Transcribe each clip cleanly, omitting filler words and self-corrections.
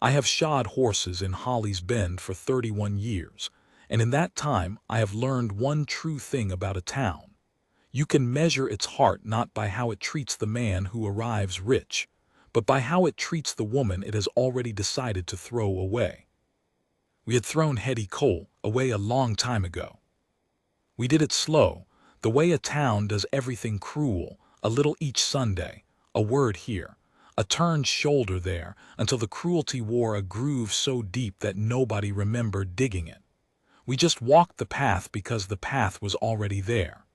I have shod horses in Holly's Bend for 31 years, and in that time I have learned one true thing about a town. You can measure its heart not by how it treats the man who arrives rich, but by how it treats the woman it has already decided to throw away. We had thrown Hetty Cole away a long time ago. We did it slow, the way a town does everything cruel, a little each Sunday, a word here, a turned shoulder there, until the cruelty wore a groove so deep that nobody remembered digging it. We just walked the path because the path was already there.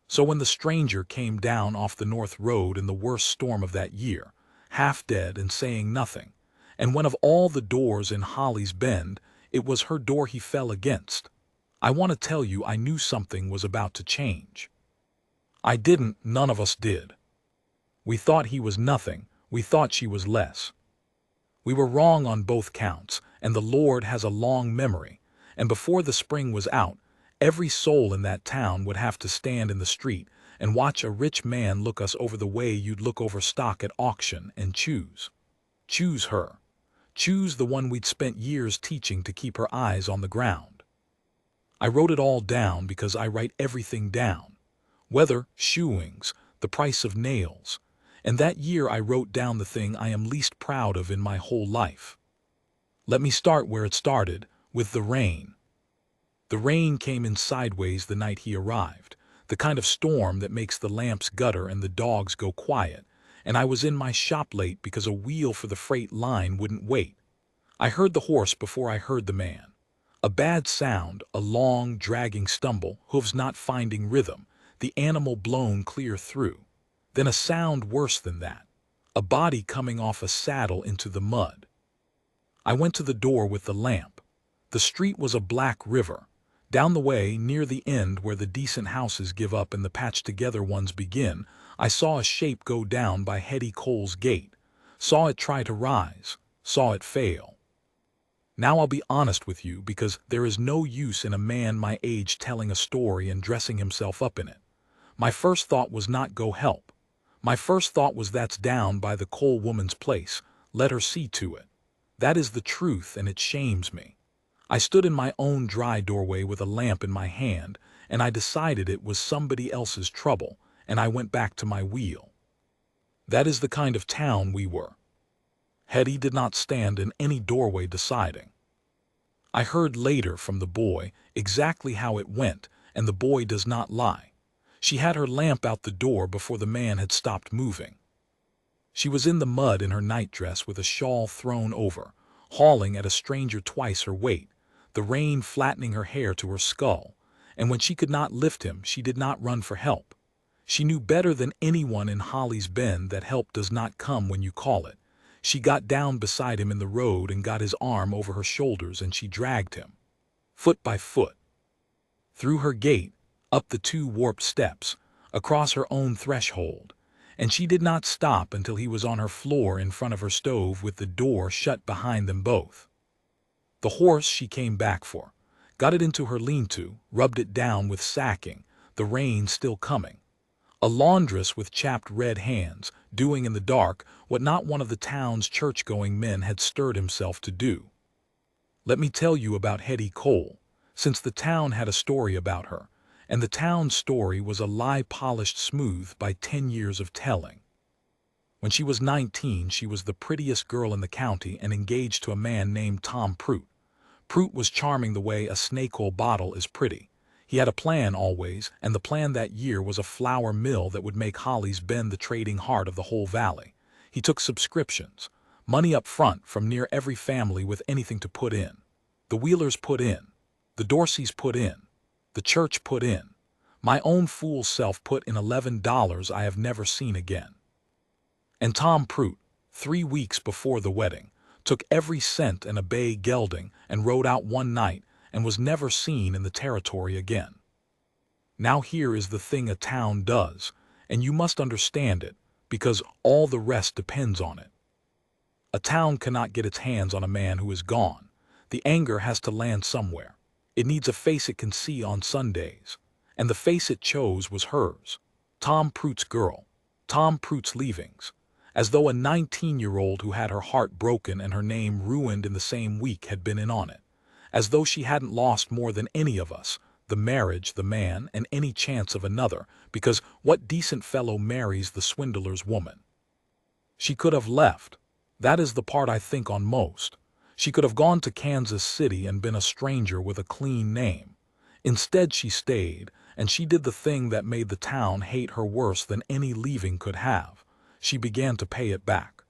So when the stranger came down off the North Road in the worst storm of that year, half dead and saying nothing, and when of all the doors in Holly's Bend, it was her door he fell against, I want to tell you I knew something was about to change. I didn't, none of us did. We thought he was nothing, we thought she was less. We were wrong on both counts, and the Lord has a long memory, and before the spring was out, every soul in that town would have to stand in the street and watch a rich man look us over the way you'd look over stock at auction and choose. Choose her. Choose the one we'd spent years teaching to keep her eyes on the ground. I wrote it all down because I write everything down. Weather, shoeings, the price of nails. And that year I wrote down the thing I am least proud of in my whole life. Let me start where it started, with the rain. The rain came in sideways the night he arrived, the kind of storm that makes the lamps gutter and the dogs go quiet, and I was in my shop late because a wheel for the freight line wouldn't wait. I heard the horse before I heard the man. A bad sound, a long, dragging stumble, hooves not finding rhythm, the animal blown clear through. Then a sound worse than that, a body coming off a saddle into the mud. I went to the door with the lamp. The street was a black river. Down the way, near the end where the decent houses give up and the patched-together ones begin, I saw a shape go down by Hetty Cole's gate, saw it try to rise, saw it fail. Now I'll be honest with you, because there is no use in a man my age telling a story and dressing himself up in it. My first thought was not go help. My first thought was that's down by the Cole woman's place, let her see to it. That is the truth, and it shames me. I stood in my own dry doorway with a lamp in my hand, and I decided it was somebody else's trouble, and I went back to my wheel. That is the kind of town we were. Hetty did not stand in any doorway deciding. I heard later from the boy exactly how it went, and the boy does not lie. She had her lamp out the door before the man had stopped moving. She was in the mud in her nightdress with a shawl thrown over, hauling at a stranger twice her weight, the rain flattening her hair to her skull, and when she could not lift him, she did not run for help. She knew better than anyone in Holly's Bend that help does not come when you call it. She got down beside him in the road and got his arm over her shoulders, and she dragged him, foot by foot, through her gate, up the 2 warped steps, across her own threshold, and she did not stop until he was on her floor in front of her stove with the door shut behind them both. The horse she came back for, got it into her lean-to, rubbed it down with sacking, the rain still coming. A laundress with chapped red hands, doing in the dark what not one of the town's church-going men had stirred himself to do. Let me tell you about Hetty Cole, since the town had a story about her, and the town's story was a lie polished smooth by 10 years of telling. When she was 19, she was the prettiest girl in the county and engaged to a man named Tom Prout. Prout was charming the way a snake-oil bottle is pretty. He had a plan always, and the plan that year was a flour mill that would make Holly's Bend the trading heart of the whole valley. He took subscriptions, money up front from near every family with anything to put in. The Wheelers put in. The Dorseys put in. The church put in. My own fool self put in $11 I have never seen again. And Tom Prout, 3 weeks before the wedding, took every cent and a bay gelding and rode out one night and was never seen in the territory again. Now here is the thing a town does, and you must understand it, because all the rest depends on it. A town cannot get its hands on a man who is gone. The anger has to land somewhere. It needs a face it can see on Sundays. And the face it chose was hers. Tom Prout's girl. Tom Prout's leavings. as though a 19-year-old who had her heart broken and her name ruined in the same week had been in on it, as though she hadn't lost more than any of us, the marriage, the man, and any chance of another, because what decent fellow marries the swindler's woman? She could have left. That is the part I think on most. She could have gone to Kansas City and been a stranger with a clean name. Instead she stayed, and she did the thing that made the town hate her worse than any leaving could have. She began to pay it back.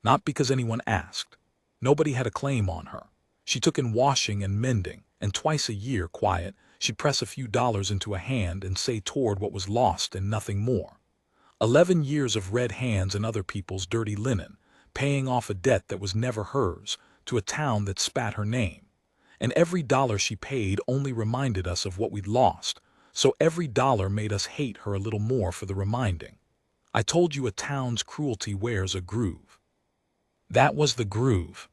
Not because anyone asked. Nobody had a claim on her. She took in washing and mending, and twice a year, quiet, she'd press a few dollars into a hand and say toward what was lost and nothing more. 11 years of red hands and other people's dirty linen, paying off a debt that was never hers, to a town that spat her name. And every dollar she paid only reminded us of what we'd lost, so every dollar made us hate her a little more for the reminding. I told you a town's cruelty wears a groove. That was the groove.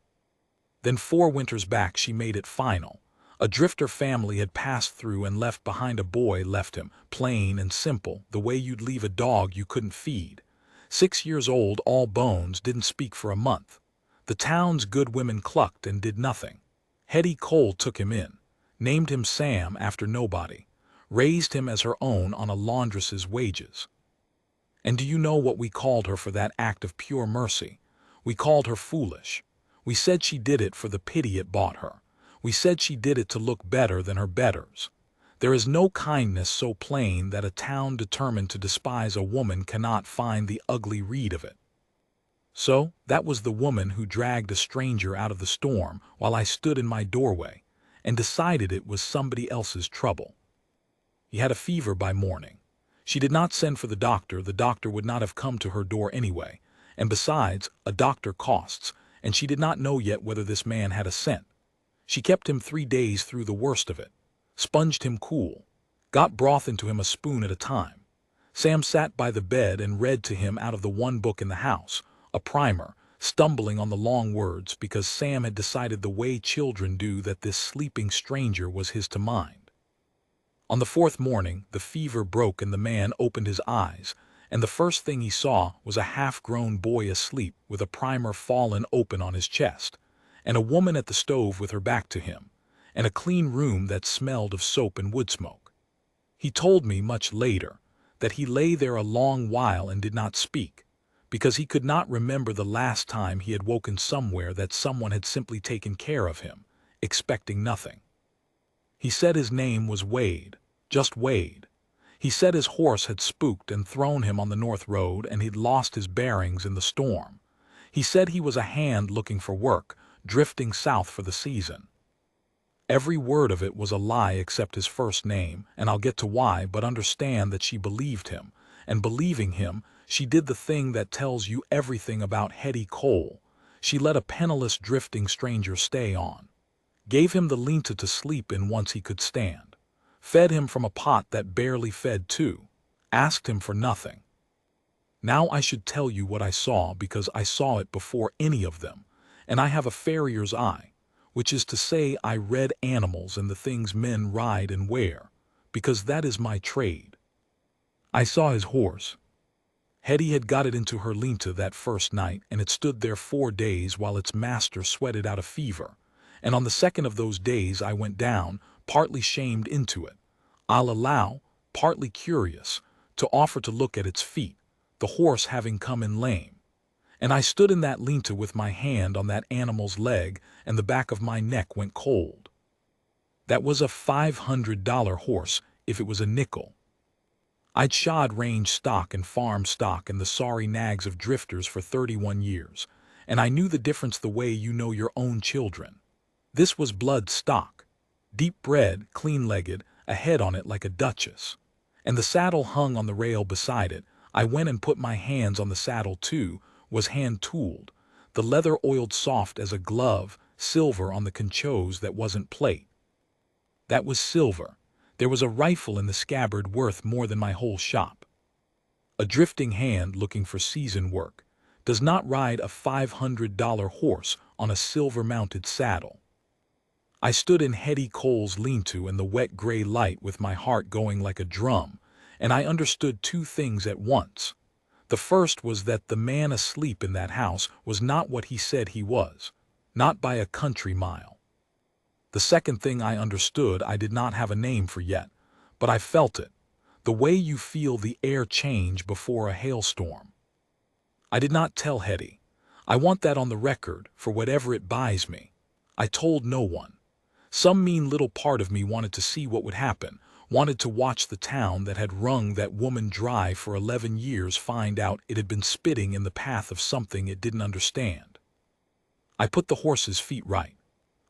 Then 4 winters back she made it final. A drifter family had passed through and left behind a boy, left him, plain and simple, the way you'd leave a dog you couldn't feed. 6 years old, all bones, didn't speak for a month. The town's good women clucked and did nothing. Hetty Cole took him in, named him Sam after nobody, raised him as her own on a laundress's wages. And do you know what we called her for that act of pure mercy? We called her foolish. We said she did it for the pity it bought her. We said she did it to look better than her betters. There is no kindness so plain that a town determined to despise a woman cannot find the ugly read of it. So, that was the woman who dragged a stranger out of the storm while I stood in my doorway, and decided it was somebody else's trouble. He had a fever by morning. She did not send for the doctor would not have come to her door anyway, and besides, a doctor costs, and she did not know yet whether this man had a cent. She kept him 3 days through the worst of it, sponged him cool, got broth into him a spoon at a time. Sam sat by the bed and read to him out of the one book in the house, a primer, stumbling on the long words because Sam had decided the way children do that this sleeping stranger was his to mind. On the 4th morning, the fever broke and the man opened his eyes, and the first thing he saw was a half-grown boy asleep with a primer fallen open on his chest, and a woman at the stove with her back to him, and a clean room that smelled of soap and wood smoke. He told me much later that he lay there a long while and did not speak, because he could not remember the last time he had woken somewhere that someone had simply taken care of him, expecting nothing. He said his name was Wade, just Wade. He said his horse had spooked and thrown him on the North Road and he'd lost his bearings in the storm. He said he was a hand looking for work, drifting south for the season. Every word of it was a lie except his first name, and I'll get to why, but understand that she believed him, and believing him, she did the thing that tells you everything about Hetty Cole. She let a penniless drifting stranger stay on, gave him the linta to sleep in once he could stand, fed him from a pot that barely fed two, asked him for nothing. Now I should tell you what I saw because I saw it before any of them, and I have a farrier's eye, which is to say I read animals and the things men ride and wear, because that is my trade. I saw his horse. Hetty had got it into her linta that first night, and it stood there 4 days while its master sweated out a fever, and on the second of those days I went down, partly shamed into it, I'll allow, partly curious, to offer to look at its feet, the horse having come in lame. And I stood in that linta with my hand on that animal's leg, and the back of my neck went cold. That was a $500 horse if it was a nickel. I'd shod range stock and farm stock and the sorry nags of drifters for 31 years, and I knew the difference the way you know your own children. This was blood stock, deep-bred, clean-legged, a head on it like a duchess. And the saddle hung on the rail beside it. I went and put my hands on the saddle too, was hand-tooled, the leather oiled soft as a glove, silver on the conchos that wasn't plate. That was silver. There was a rifle in the scabbard worth more than my whole shop. A drifting hand looking for season work does not ride a $500 horse on a silver-mounted saddle. I stood in Hetty Cole's lean-to in the wet gray light with my heart going like a drum, and I understood 2 things at once. The first was that the man asleep in that house was not what he said he was, not by a country mile. The second thing I understood I did not have a name for yet, but I felt it, the way you feel the air change before a hailstorm. I did not tell Hetty. I want that on the record for whatever it buys me. I told no one. Some mean little part of me wanted to see what would happen, wanted to watch the town that had wrung that woman dry for 11 years find out it had been spitting in the path of something it didn't understand. I put the horse's feet right.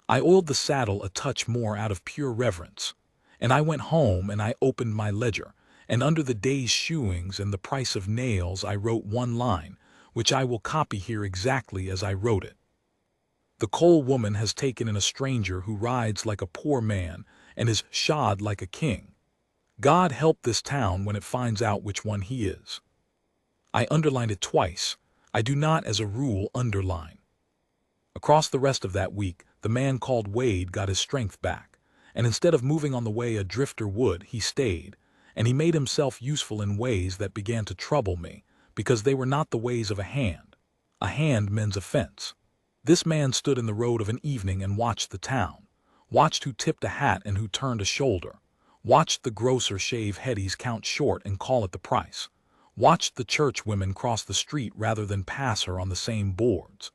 I oiled the saddle a touch more out of pure reverence, and I went home and I opened my ledger, and under the day's shoeings and the price of nails I wrote one line, which I will copy here exactly as I wrote it. The coal woman has taken in a stranger who rides like a poor man and is shod like a king. God help this town when it finds out which one he is. I underlined it twice. I do not, as a rule, underline. Across the rest of that week, the man called Wade got his strength back, and instead of moving on the way a drifter would, he stayed, and he made himself useful in ways that began to trouble me, because they were not the ways of a hand. A hand mends a fence. This man stood in the road of an evening and watched the town, watched who tipped a hat and who turned a shoulder, watched the grocer shave Hetty's count short and call it the price, watched the church women cross the street rather than pass her on the same boards,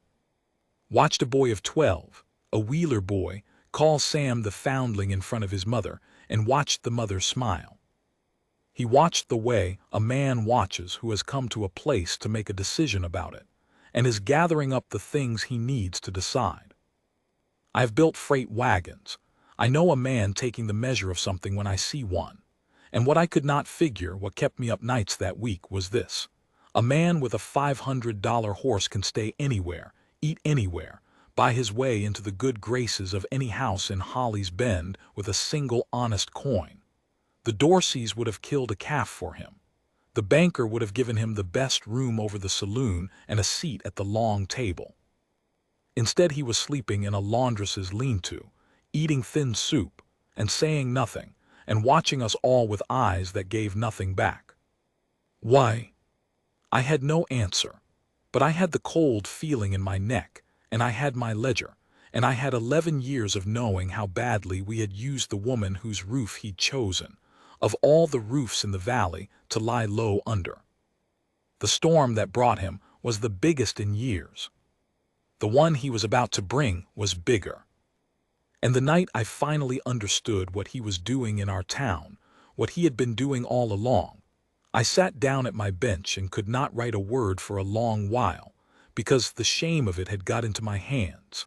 watched a boy of 12, a Wheeler boy, call Sam the foundling in front of his mother, and watched the mother smile. He watched the way a man watches who has come to a place to make a decision about it, and is gathering up the things he needs to decide. I have built freight wagons. I know a man taking the measure of something when I see one. And what I could not figure, what kept me up nights that week, was this. A man with a $500 horse can stay anywhere, eat anywhere, buy his way into the good graces of any house in Holly's Bend with a single honest coin. The Dorseys would have killed a calf for him. The banker would have given him the best room over the saloon and a seat at the long table. Instead, he was sleeping in a laundress's lean-to, eating thin soup, and saying nothing, and watching us all with eyes that gave nothing back. Why? I had no answer, but I had the cold feeling in my neck, and I had my ledger, and I had 11 years of knowing how badly we had used the woman whose roof he'd chosen, of all the roofs in the valley, to lie low under. The storm that brought him was the biggest in years. The one he was about to bring was bigger. And the night I finally understood what he was doing in our town, what he had been doing all along, I sat down at my bench and could not write a word for a long while, because the shame of it had got into my hands.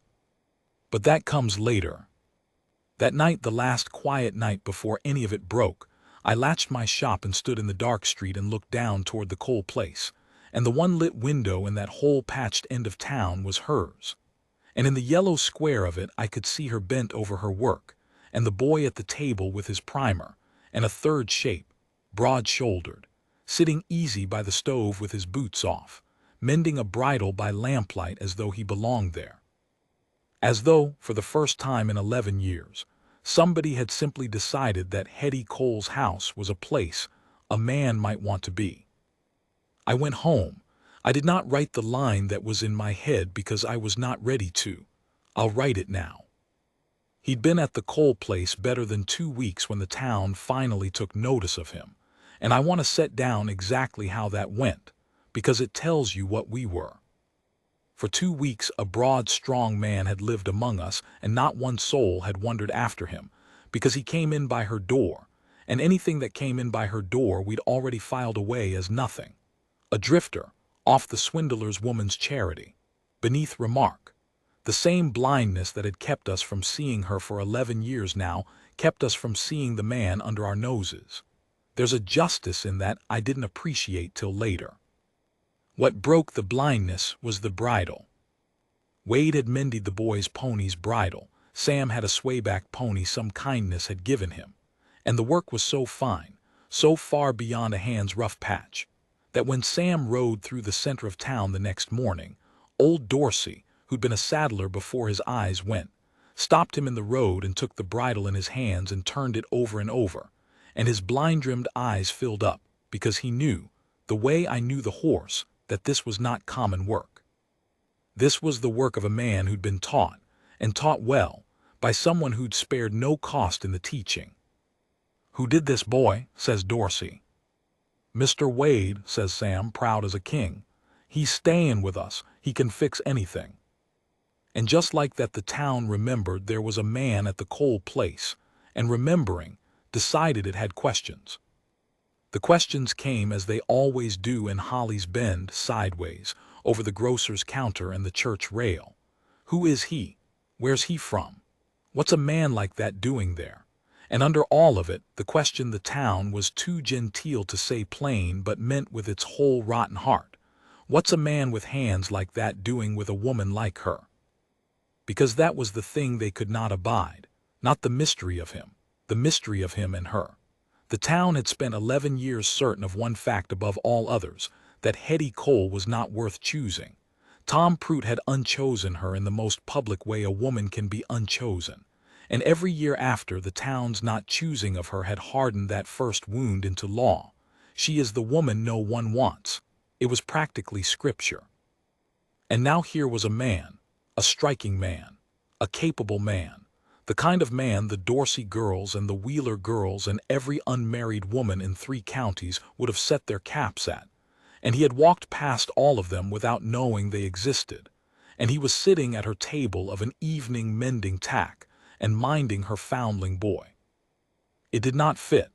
But that comes later. That night, the last quiet night before any of it broke, I latched my shop and stood in the dark street and looked down toward the coal place, and the one lit window in that whole patched end of town was hers. And in the yellow square of it I could see her bent over her work, and the boy at the table with his primer, and a third shape, broad-shouldered, sitting easy by the stove with his boots off, mending a bridle by lamplight as though he belonged there. As though, for the first time in 11 years, somebody had simply decided that Hetty Cole's house was a place a man might want to be. I went home. I did not write the line that was in my head because I was not ready to. I'll write it now. He'd been at the coal place better than 2 weeks when the town finally took notice of him, and I want to set down exactly how that went, because it tells you what we were. For 2 weeks a broad, strong man had lived among us, and not one soul had wondered after him, because he came in by her door, and anything that came in by her door we'd already filed away as nothing. A drifter, off the swindler's woman's charity, beneath remark. The same blindness that had kept us from seeing her for 11 years now kept us from seeing the man under our noses. There's a justice in that I didn't appreciate till later. What broke the blindness was the bridle. Wade had mended the boy's pony's bridle. Sam had a swayback pony some kindness had given him. And the work was so fine, so far beyond a hand's rough patch, that when Sam rode through the center of town the next morning, old Dorsey, who'd been a saddler before his eyes went, stopped him in the road and took the bridle in his hands and turned it over and over, and his blind-rimmed eyes filled up, because he knew the way I knew the horse, that this was not common work. This was the work of a man who'd been taught, and taught well, by someone who'd spared no cost in the teaching. "Who did this, boy?" says Dorsey. "Mr. Wade," says Sam, proud as a king. "He's staying with us. He can fix anything." And just like that, the town remembered there was a man at the coal place, and remembering, decided it had questions. The questions came as they always do in Holly's Bend, sideways, over the grocer's counter and the church rail. Who is he? Where's he from? What's a man like that doing there? And under all of it, the question the town was too genteel to say plain but meant with its whole rotten heart. What's a man with hands like that doing with a woman like her? Because that was the thing they could not abide, not the mystery of him and her. The town had spent 11 years certain of one fact above all others, that Hetty Cole was not worth choosing. Tom Prout had unchosen her in the most public way a woman can be unchosen. And every year after, the town's not choosing of her had hardened that first wound into law. She is the woman no one wants. It was practically scripture. And now here was a man, a striking man, a capable man, the kind of man the Dorsey girls and the Wheeler girls and every unmarried woman in 3 counties would have set their caps at. And he had walked past all of them without knowing they existed. And he was sitting at her table of an evening mending tack and minding her foundling boy. It did not fit,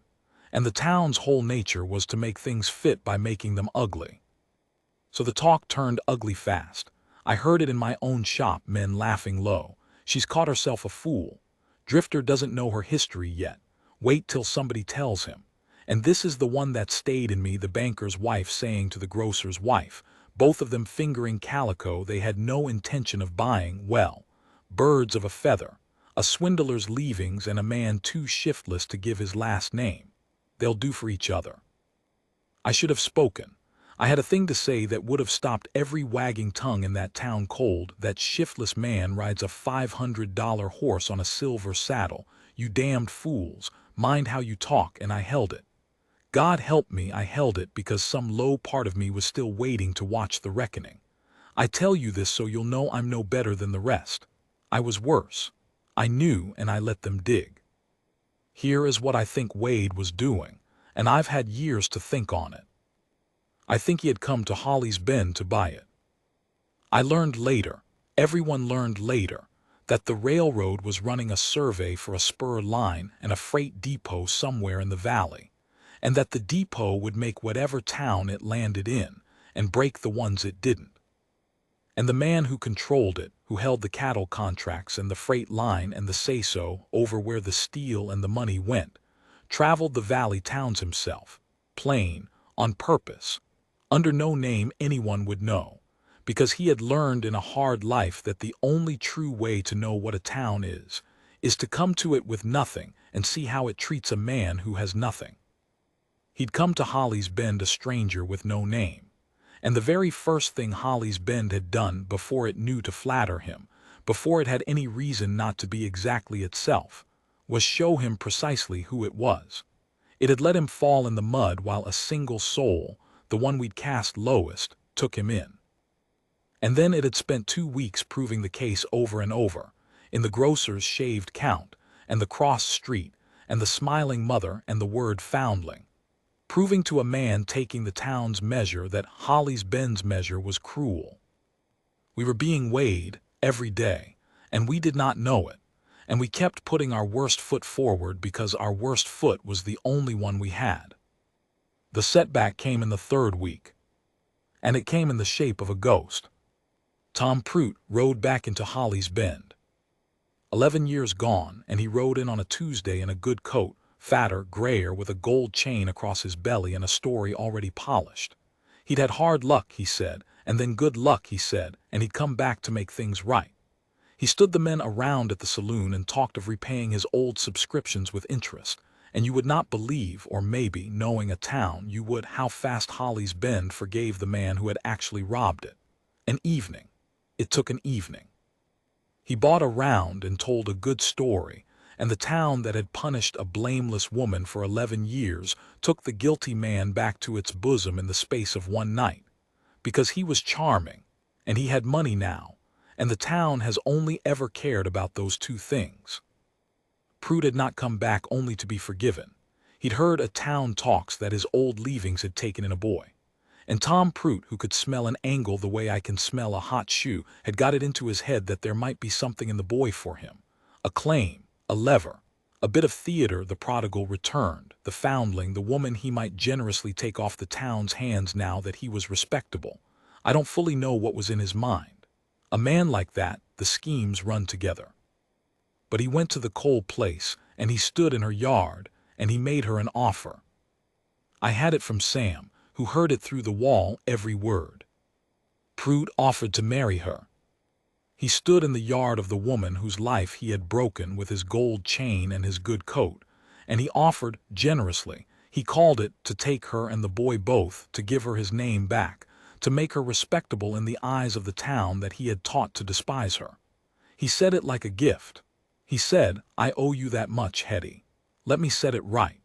and the town's whole nature was to make things fit by making them ugly. So the talk turned ugly fast. I heard it in my own shop, men laughing low. "She's caught herself a fool. Drifter doesn't know her history yet. Wait till somebody tells him." And this is the one that stayed in me, the banker's wife saying to the grocer's wife, both of them fingering calico they had no intention of buying, well, birds of a feather, a swindler's leavings and a man too shiftless to give his last name. They'll do for each other. I should have spoken. I had a thing to say that would have stopped every wagging tongue in that town cold. That shiftless man rides a $500 horse on a silver saddle. You damned fools, mind how you talk. And I held it. God help me, I held it because some low part of me was still waiting to watch the reckoning. I tell you this so you'll know I'm no better than the rest. I was worse. I knew, and I let them dig. Here is what I think Wade was doing, and I've had years to think on it. I think he had come to Holly's Bend to buy it. I learned later, everyone learned later, that the railroad was running a survey for a spur line and a freight depot somewhere in the valley, and that the depot would make whatever town it landed in and break the ones it didn't. And the man who controlled it, who held the cattle contracts and the freight line and the say-so over where the steel and the money went, traveled the valley towns himself, plain, on purpose, under no name anyone would know, because he had learned in a hard life that the only true way to know what a town is to come to it with nothing and see how it treats a man who has nothing. He'd come to Holly's Bend a stranger with no name. And the very first thing Holly's Bend had done before it knew to flatter him, before it had any reason not to be exactly itself, was show him precisely who it was. It had let him fall in the mud while a single soul, the one we'd cast lowest, took him in. And then it had spent 2 weeks proving the case over and over, in the grocer's shaved count, and the cross street, and the smiling mother and the word foundling, proving to a man taking the town's measure that Holly's Bend's measure was cruel. We were being weighed every day, and we did not know it, and we kept putting our worst foot forward because our worst foot was the only one we had. The setback came in the 3rd week, and it came in the shape of a ghost. Tom Prout rode back into Holly's Bend. 11 years gone, and he rode in on a Tuesday in a good coat, fatter, grayer, with a gold chain across his belly and a story already polished. He'd had hard luck, he said, and then good luck, he said, and he'd come back to make things right. He stood the men around at the saloon and talked of repaying his old subscriptions with interest, and you would not believe, or maybe, knowing a town, you would, how fast Holly's Bend forgave the man who had actually robbed it. An evening. It took an evening. He bought a round and told a good story, and the town that had punished a blameless woman for 11 years took the guilty man back to its bosom in the space of one night, because he was charming, and he had money now, and the town has only ever cared about those two things. Prude had not come back only to be forgiven. He'd heard a town talks that his old leavings had taken in a boy. And Tom Prout, who could smell an angle the way I can smell a hot shoe, had got it into his head that there might be something in the boy for him. A claim, a lever, a bit of theater. The prodigal returned, the foundling, the woman he might generously take off the town's hands now that he was respectable. I don't fully know what was in his mind. A man like that, the schemes run together. But he went to the coal place, and he stood in her yard, and he made her an offer. I had it from Sam, who heard it through the wall, every word. Prout offered to marry her. He stood in the yard of the woman whose life he had broken with his gold chain and his good coat, and he offered generously. He called it to take her and the boy both, to give her his name back, to make her respectable in the eyes of the town that he had taught to despise her. He said it like a gift. He said, "I owe you that much, Hetty. Let me set it right.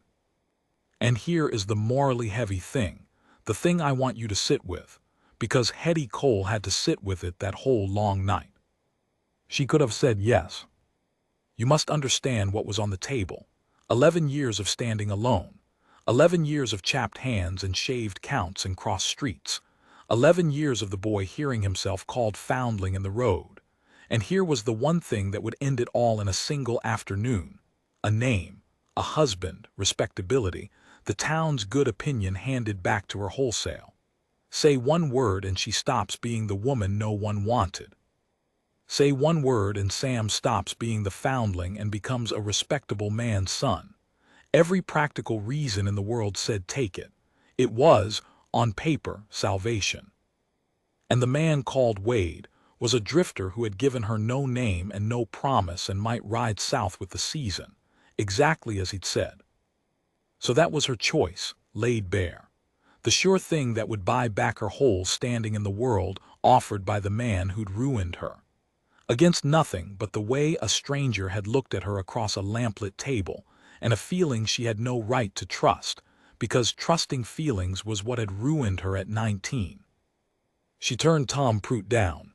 And here is the morally heavy thing, the thing I want you to sit with," because Hetty Cole had to sit with it that whole long night. She could have said yes. You must understand what was on the table. 11 years of standing alone. 11 years of chapped hands and shaved counts and cross streets. 11 years of the boy hearing himself called foundling in the road. And here was the one thing that would end it all in a single afternoon. A name, a husband, respectability, the town's good opinion handed back to her wholesale. Say one word and she stops being the woman no one wanted. Say one word and Sam stops being the foundling and becomes a respectable man's son. Every practical reason in the world said take it. It was, on paper, salvation. And the man called Wade was a drifter who had given her no name and no promise and might ride south with the season, exactly as he'd said. So that was her choice, laid bare. The sure thing that would buy back her whole standing in the world, offered by the man who'd ruined her. Against nothing but the way a stranger had looked at her across a lamplit table, and a feeling she had no right to trust, because trusting feelings was what had ruined her at 19. She turned Tom Prout down.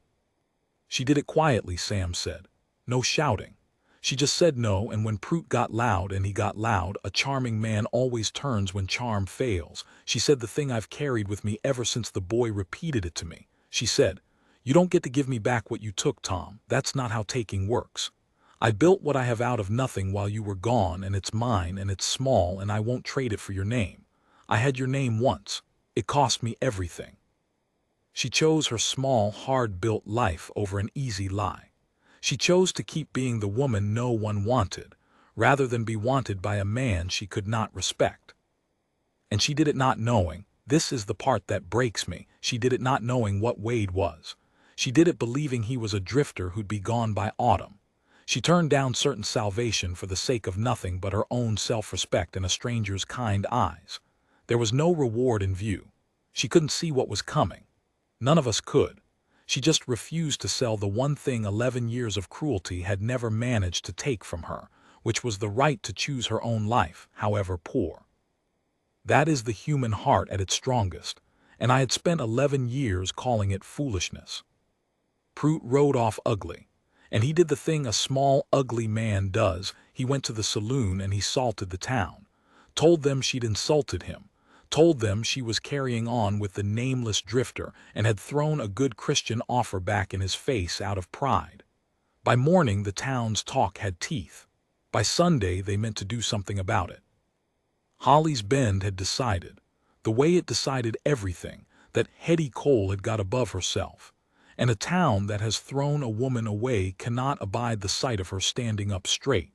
She did it quietly, Sam said. No shouting. She just said no, and when Prout got loud, and he got loud, a charming man always turns when charm fails. She said the thing I've carried with me ever since the boy repeated it to me. She said, "You don't get to give me back what you took, Tom. That's not how taking works. I built what I have out of nothing while you were gone, and it's mine, and it's small, and I won't trade it for your name. I had your name once. It cost me everything." She chose her small, hard-built life over an easy lie. She chose to keep being the woman no one wanted, rather than be wanted by a man she could not respect. And she did it not knowing, this is the part that breaks me, she did it not knowing what Wade was. She did it believing he was a drifter who'd be gone by autumn. She turned down certain salvation for the sake of nothing but her own self-respect and a stranger's kind eyes. There was no reward in view. She couldn't see what was coming. None of us could. She just refused to sell the one thing 11 years of cruelty had never managed to take from her, which was the right to choose her own life, however poor. That is the human heart at its strongest, and I had spent 11 years calling it foolishness. Prout rode off ugly, and he did the thing a small, ugly man does. He went to the saloon and he salted the town, told them she'd insulted him, told them she was carrying on with the nameless drifter and had thrown a good Christian offer back in his face out of pride. By morning the town's talk had teeth. By Sunday they meant to do something about it. Holly's Bend had decided, the way it decided everything, that Hetty Cole had got above herself, and a town that has thrown a woman away cannot abide the sight of her standing up straight.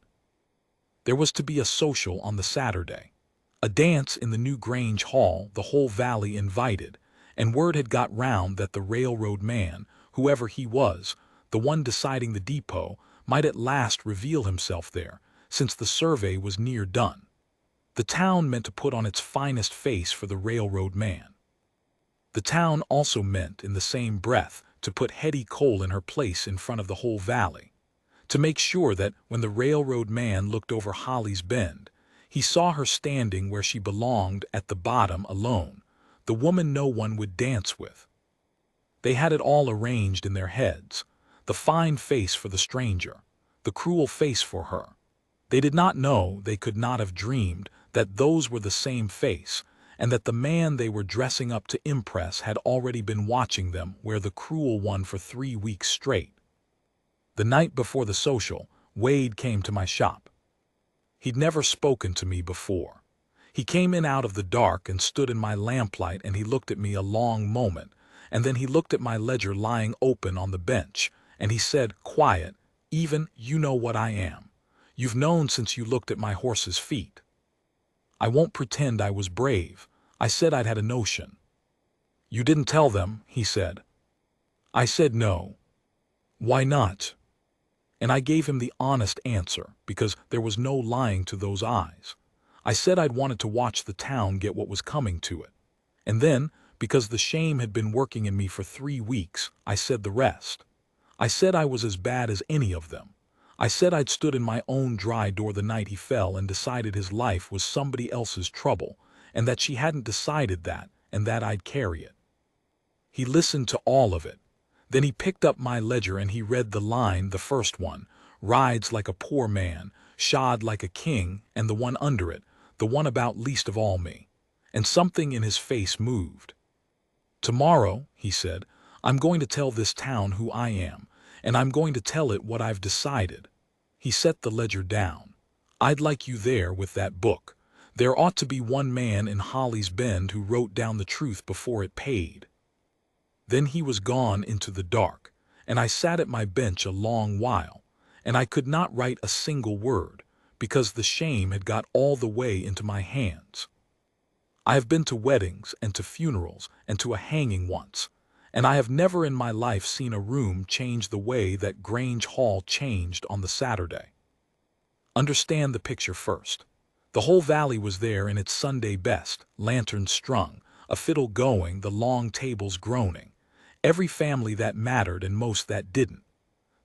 There was to be a social on the Saturday. A dance in the New Grange Hall, the whole valley invited, and word had got round that the railroad man, whoever he was, the one deciding the depot, might at last reveal himself there, since the survey was near done. The town meant to put on its finest face for the railroad man. The town also meant, in the same breath, to put Hetty Cole in her place in front of the whole valley, to make sure that when the railroad man looked over Holly's Bend, he saw her standing where she belonged at the bottom alone, the woman no one would dance with. They had it all arranged in their heads, the fine face for the stranger, the cruel face for her. They did not know, they could not have dreamed, that those were the same face, and that the man they were dressing up to impress had already been watching them wear the cruel one for 3 weeks straight. The night before the social, Wade came to my shop. He'd never spoken to me before. He came in out of the dark and stood in my lamplight, and he looked at me a long moment, and then he looked at my ledger lying open on the bench, and he said, quiet, "Even, you know what I am. You've known since you looked at my horse's feet." I won't pretend I was brave. I said I'd had a notion. "You didn't tell them," he said. I said no. "Why not?" And I gave him the honest answer, because there was no lying to those eyes. I said I'd wanted to watch the town get what was coming to it. And then, because the shame had been working in me for 3 weeks, I said the rest. I said I was as bad as any of them. I said I'd stood in my own dry door the night he fell and decided his life was somebody else's trouble, and that she hadn't decided that, and that I'd carry it. He listened to all of it. Then he picked up my ledger and he read the line, the first one, "Rides like a poor man, shod like a king," and the one under it, the one about least of all me. And something in his face moved. "Tomorrow," he said, "I'm going to tell this town who I am, and I'm going to tell it what I've decided." He set the ledger down. "I'd like you there with that book. There ought to be one man in Holly's Bend who wrote down the truth before it paid." Then he was gone into the dark, and I sat at my bench a long while, and I could not write a single word, because the shame had got all the way into my hands. I have been to weddings and to funerals and to a hanging once, and I have never in my life seen a room change the way that Grange Hall changed on the Saturday. Understand the picture first. The whole valley was there in its Sunday best, lanterns strung, a fiddle going, the long tables groaning. Every family that mattered and most that didn't.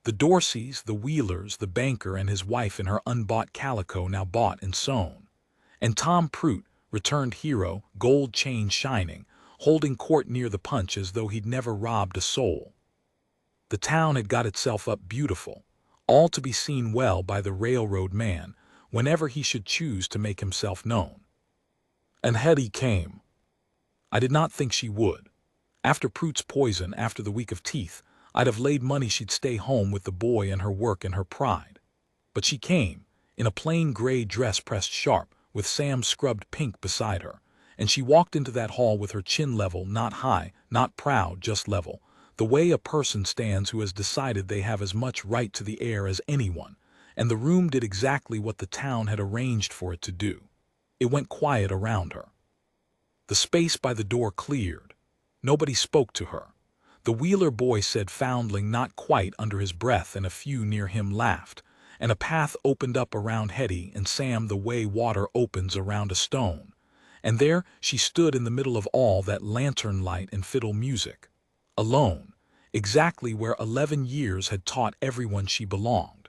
The Dorseys, the Wheelers, the banker and his wife in her unbought calico now bought and sewn. And Tom Prout, returned hero, gold chain shining, holding court near the punch as though he'd never robbed a soul. The town had got itself up beautiful, all to be seen well by the railroad man, whenever he should choose to make himself known. And Hetty came. I did not think she would. After Prout's poison, after the week of teeth, I'd have laid money she'd stay home with the boy and her work and her pride. But she came, in a plain gray dress pressed sharp, with Sam scrubbed pink beside her, and she walked into that hall with her chin level, not high, not proud, just level, the way a person stands who has decided they have as much right to the air as anyone, and the room did exactly what the town had arranged for it to do. It went quiet around her. The space by the door cleared. Nobody spoke to her. The Wheeler boy said foundling not quite under his breath, and a few near him laughed, and a path opened up around Hetty and Sam the way water opens around a stone. And there she stood in the middle of all that lantern light and fiddle music, alone, exactly where 11 years had taught everyone she belonged.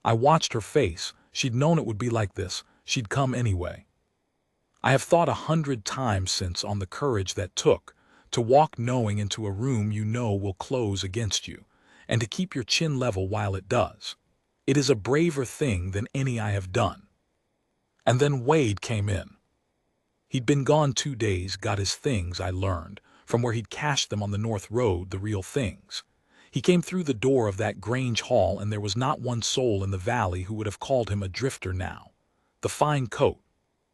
I watched her face. She'd known it would be like this. She'd come anyway. I have thought 100 times since on the courage that took, to walk knowing into a room you know will close against you, and to keep your chin level while it does. It is a braver thing than any I have done. And then Wade came in. He'd been gone 2 days, got his things, I learned, from where he'd cached them on the North Road, the real things. He came through the door of that Grange Hall, and there was not one soul in the valley who would have called him a drifter now. The fine coat,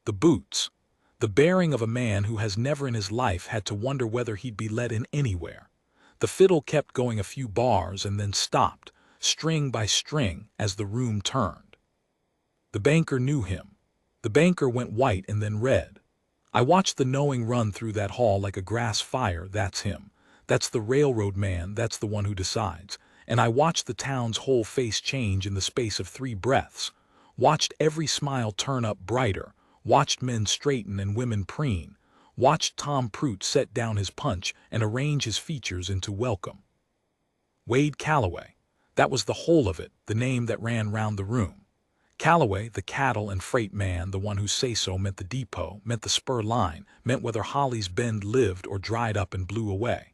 the boots, the bearing of a man who has never in his life had to wonder whether he'd be let in anywhere. The fiddle kept going a few bars and then stopped, string by string, as the room turned. The banker knew him. The banker went white and then red. I watched the knowing run through that hall like a grass fire. That's him. That's the railroad man. That's the one who decides. And I watched the town's whole face change in the space of 3 breaths. Watched every smile turn up brighter. Watched men straighten and women preen. Watched Tom Prout set down his punch and arrange his features into welcome. Wade Calloway, That was the whole of it, the name that ran round the room. Calloway, the cattle and freight man, the one whose say-so meant the depot, meant the spur line, meant whether Holly's Bend lived or dried up and blew away.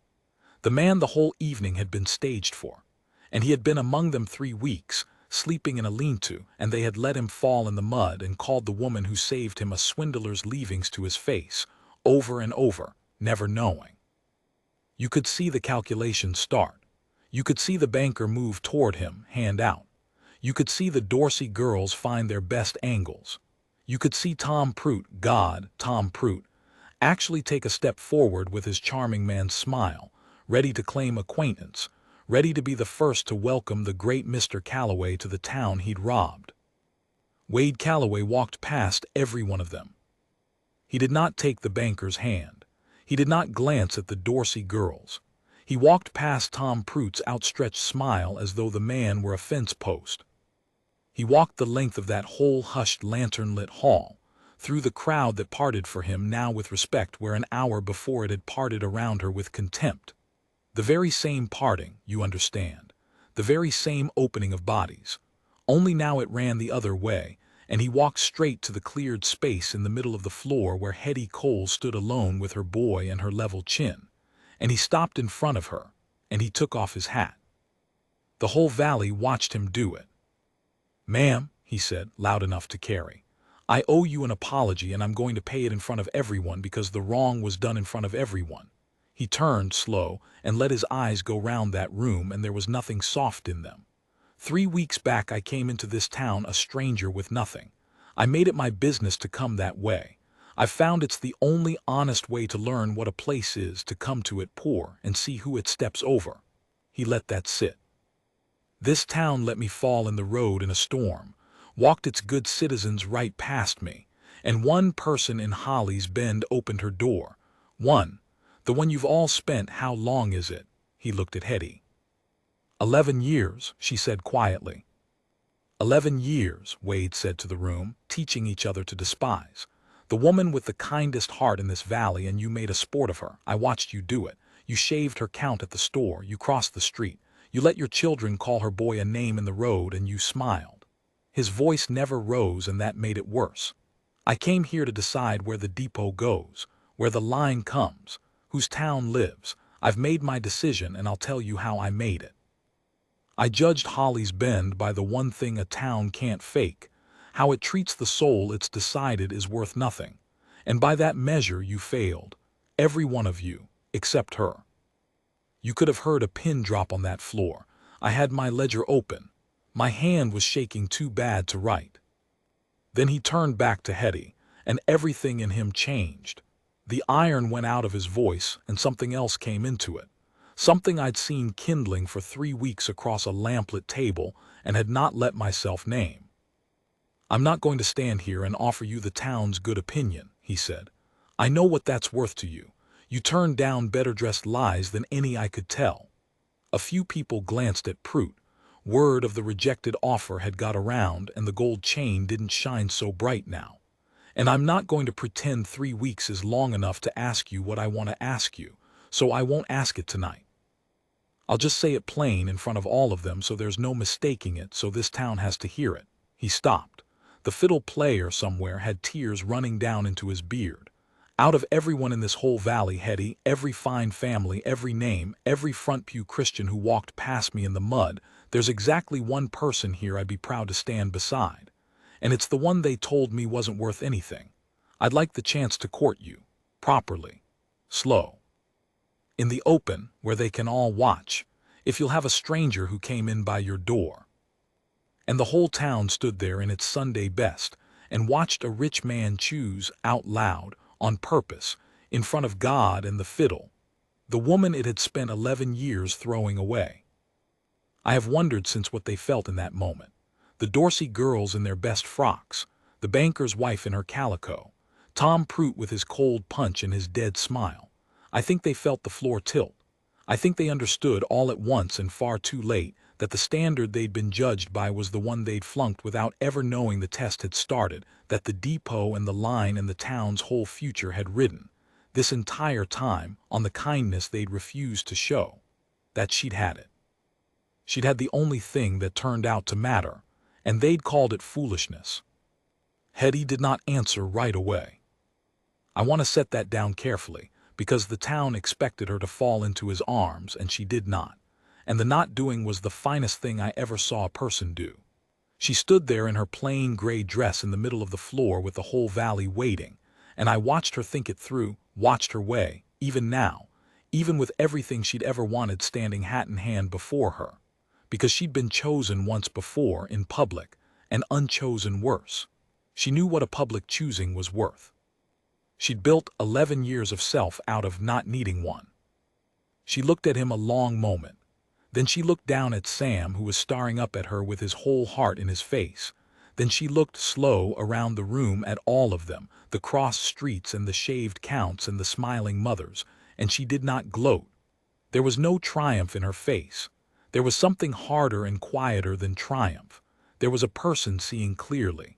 The man the whole evening had been staged for. And he had been among them 3 weeks, sleeping in a lean-to, and they had let him fall in the mud and called the woman who saved him a swindler's leavings to his face, over and over, never knowing. You could see the calculation start. You could see the banker move toward him, hand out. You could see the Dorsey girls find their best angles. You could see Tom Prout, Tom Prout, actually take a step forward with his charming man's smile, ready to claim acquaintance, ready to be the first to welcome the great Mr. Calloway to the town he'd robbed. Wade Calloway walked past every one of them. He did not take the banker's hand. He did not glance at the Dorsey girls. He walked past Tom Prout's outstretched smile as though the man were a fence post. He walked the length of that whole hushed lantern-lit hall, through the crowd that parted for him now with respect where an hour before it had parted around her with contempt. The very same parting, you understand, the very same opening of bodies, only now it ran the other way, and he walked straight to the cleared space in the middle of the floor where Hetty Cole stood alone with her boy and her level chin, and he stopped in front of her, and he took off his hat. The whole valley watched him do it. "Ma'am," he said, loud enough to carry, "I owe you an apology, and I'm going to pay it in front of everyone because the wrong was done in front of everyone." He turned, slow, and let his eyes go round that room, and there was nothing soft in them. 3 weeks back I came into this town a stranger with nothing. I made it my business to come that way. I've found it's the only honest way to learn what a place is, to come to it poor and see who it steps over. He let that sit. This town let me fall in the road in a storm, walked its good citizens right past me, and one person in Holly's Bend opened her door. One. The one you've all spent. How long is it? He looked at Hetty. 11 years, she said quietly. 11 years, Wade said to the room, teaching each other to despise. The woman with the kindest heart in this valley, and you made a sport of her. I watched you do it. You shaved her count at the store, you crossed the street. You let your children call her boy a name in the road, and you smiled. His voice never rose, and that made it worse. I came here to decide where the depot goes, where the line comes, whose town lives. I've made my decision, and I'll tell you how I made it. I judged Holly's Bend by the one thing a town can't fake, how it treats the soul it's decided is worth nothing. And by that measure you failed, every one of you, except her. You could have heard a pin drop on that floor. I had my ledger open. My hand was shaking too bad to write. Then he turned back to Hetty, and everything in him changed. The iron went out of his voice, and something else came into it. Something I'd seen kindling for 3 weeks across a lamplit table and had not let myself name. "I'm not going to stand here and offer you the town's good opinion," he said. "I know what that's worth to you. You turned down better-dressed lies than any I could tell." A few people glanced at Prout. Word of the rejected offer had got around, and the gold chain didn't shine so bright now. "And I'm not going to pretend 3 weeks is long enough to ask you what I want to ask you, so I won't ask it tonight. I'll just say it plain in front of all of them so there's no mistaking it, so this town has to hear it." He stopped. The fiddle player somewhere had tears running down into his beard. "Out of everyone in this whole valley, Hetty, every fine family, every name, every front pew Christian who walked past me in the mud, there's exactly one person here I'd be proud to stand beside. And it's the one they told me wasn't worth anything. I'd like the chance to court you. Properly. Slow. In the open, where they can all watch, if you'll have a stranger who came in by your door." And the whole town stood there in its Sunday best and watched a rich man choose, out loud, on purpose, in front of God and the fiddle, the woman it had spent 11 years throwing away. I have wondered since what they felt in that moment. The Dorsey girls in their best frocks, the banker's wife in her calico, Tom Prout with his cold punch and his dead smile. I think they felt the floor tilt. I think they understood all at once and far too late that the standard they'd been judged by was the one they'd flunked without ever knowing the test had started, that the depot and the line and the town's whole future had ridden, this entire time, on the kindness they'd refused to show, that she'd had it. She'd had the only thing that turned out to matter, and they'd called it foolishness. Hetty did not answer right away. I want to set that down carefully, because the town expected her to fall into his arms, and she did not. And the not doing was the finest thing I ever saw a person do. She stood there in her plain gray dress in the middle of the floor with the whole valley waiting, and I watched her think it through, watched her weigh, even now, even with everything she'd ever wanted standing hat in hand before her. Because she'd been chosen once before in public, and unchosen worse. She knew what a public choosing was worth. She'd built 11 years of self out of not needing one. She looked at him a long moment. Then she looked down at Sam, who was staring up at her with his whole heart in his face. Then she looked slow around the room at all of them, the crossed streets and the shaved counts and the smiling mothers, and she did not gloat. There was no triumph in her face. There was something harder and quieter than triumph. There was a person seeing clearly.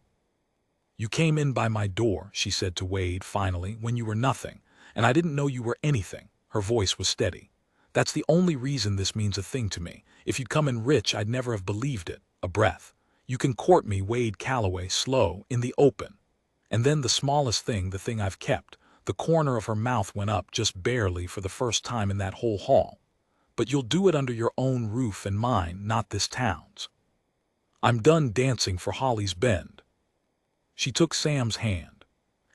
"You came in by my door," she said to Wade finally, "when you were nothing, and I didn't know you were anything." Her voice was steady. "That's the only reason this means a thing to me. If you'd come in rich, I'd never have believed it." A breath. "You can court me, Wade Calloway, slow, in the open." And then the smallest thing, the thing I've kept, the corner of her mouth went up just barely for the first time in that whole hall. "But you'll do it under your own roof and mine, not this town's. I'm done dancing for Holly's Bend." She took Sam's hand,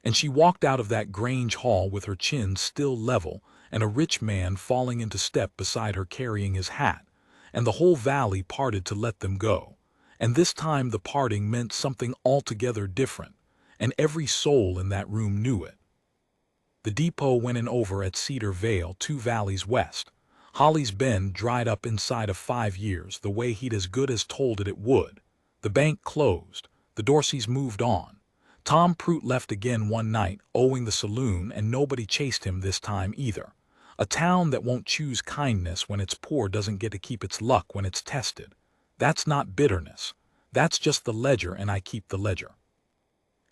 and she walked out of that Grange hall with her chin still level and a rich man falling into step beside her carrying his hat, and the whole valley parted to let them go. And this time the parting meant something altogether different, and every soul in that room knew it. The depot went in over at Cedar Vale, 2 valleys west. Holly's Bend dried up inside of 5 years, the way he'd as good as told it would. The bank closed. The Dorseys moved on. Tom Prout left again one night, owing the saloon, and nobody chased him this time either. A town that won't choose kindness when it's poor doesn't get to keep its luck when it's tested. That's not bitterness. That's just the ledger, and I keep the ledger.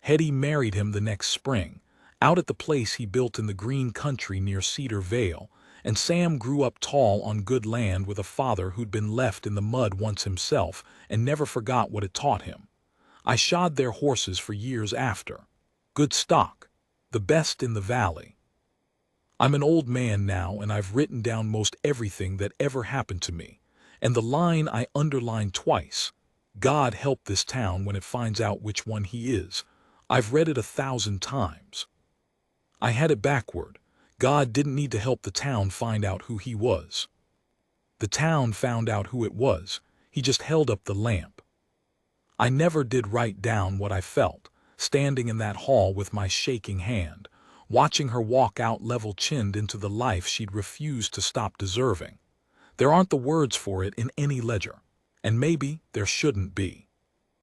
Hetty married him the next spring, out at the place he built in the green country near Cedar Vale, and Sam grew up tall on good land with a father who'd been left in the mud once himself and never forgot what it taught him. I shod their horses for years after. Good stock. The best in the valley. I'm an old man now, and I've written down most everything that ever happened to me. And the line I underlined twice, "God help this town when it finds out which one he is," I've read it 1,000 times. I had it backward. God didn't need to help the town find out who he was. The town found out who it was. He just held up the lamp. I never did write down what I felt, standing in that hall with my shaking hand, watching her walk out level-chinned into the life she'd refused to stop deserving. There aren't the words for it in any ledger, and maybe there shouldn't be.